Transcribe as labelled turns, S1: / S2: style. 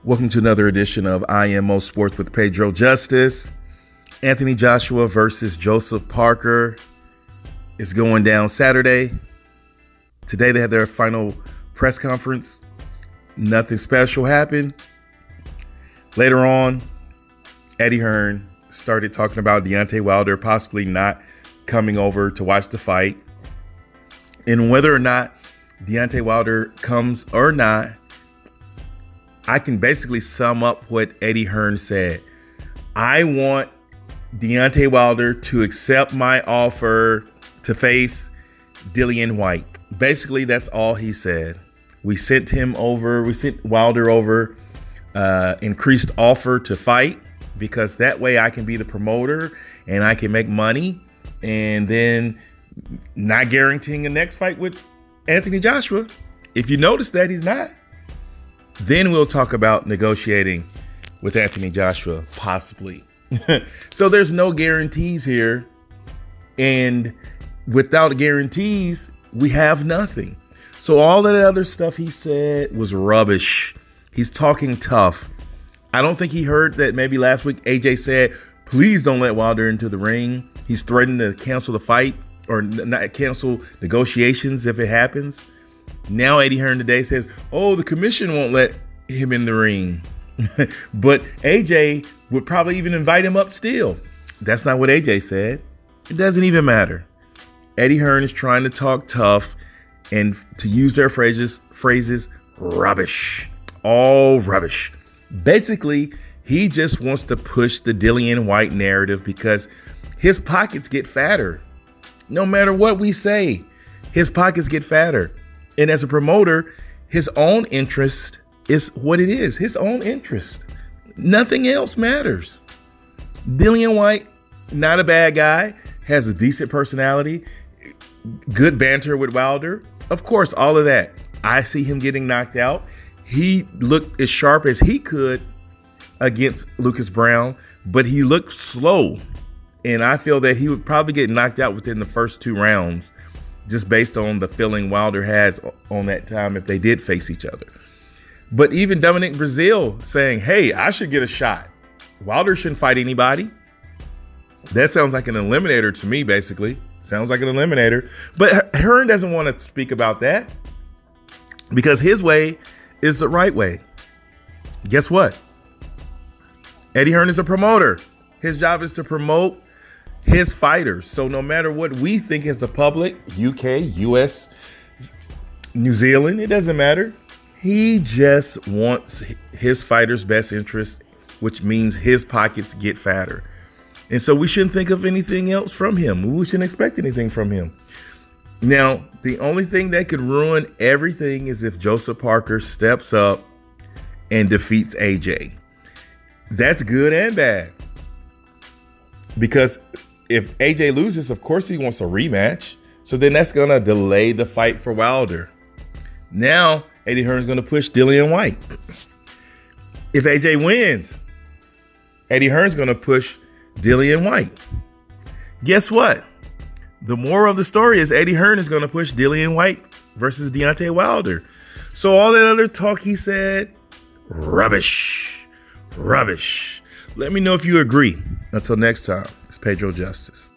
S1: Welcome to another edition of IMO Sports with Pedro Justice. Anthony Joshua versus Joseph Parker is going down Saturday. Today they had their final press conference. Nothing special happened. Later on, Eddie Hearn started talking about Deontay Wilder possibly not coming over to watch the fight. And whether or not Deontay Wilder comes or not, I can basically sum up what Eddie Hearn said. I want Deontay Wilder to accept my offer to face Dillian Whyte. Basically, that's all he said. We sent Wilder over, increased offer to fight, because that way I can be the promoter and I can make money, and then not guaranteeing a next fight with Anthony Joshua. If you notice that he's not, then we'll talk about negotiating with Anthony Joshua, possibly. So there's no guarantees here. And without guarantees, we have nothing. So all that other stuff he said was rubbish. He's talking tough. I don't think he heard that maybe last week AJ said, please don't let Wilder into the ring. He's threatening to cancel the fight or not cancel negotiations if it happens. Now Eddie Hearn today says, oh, the commission won't let him in the ring. But AJ would probably even invite him up still. That's not what AJ said. It doesn't even matter. Eddie Hearn is trying to talk tough, and to use their phrases, rubbish. All rubbish. Basically, he just wants to push the Dillian Whyte narrative because his pockets get fatter. No matter what we say, his pockets get fatter. And as a promoter, his own interest is what it is. His own interest. Nothing else matters. Dillian Whyte, not a bad guy, has a decent personality, good banter with Wilder. Of course, all of that. I see him getting knocked out. He looked as sharp as he could against Lucas Brown, but he looked slow. And I feel that he would probably get knocked out within the first 2 rounds, just based on the feeling Wilder has on that time if they did face each other. But even Dominic Brazil saying, hey, I should get a shot. Wilder shouldn't fight anybody. That sounds like an eliminator to me, basically. Sounds like an eliminator. But Hearn doesn't want to speak about that because his way is the right way. Guess what? Eddie Hearn is a promoter. His job is to promote his fighters. So no matter what we think as the public, UK, US, New Zealand, it doesn't matter. He just wants his fighters' best interest, which means his pockets get fatter. And so we shouldn't think of anything else from him. We shouldn't expect anything from him. Now, the only thing that could ruin everything is if Joseph Parker steps up and defeats AJ. That's good and bad. Because if AJ loses, of course he wants a rematch. So then that's going to delay the fight for Wilder. Now, Eddie Hearn is going to push Dillian Whyte. If AJ wins, Eddie Hearn is going to push Dillian Whyte. Guess what? The moral of the story is Eddie Hearn is going to push Dillian Whyte versus Deontay Wilder. So all that other talk he said, rubbish. Rubbish. Let me know if you agree. Until next time, it's Pedro Justice.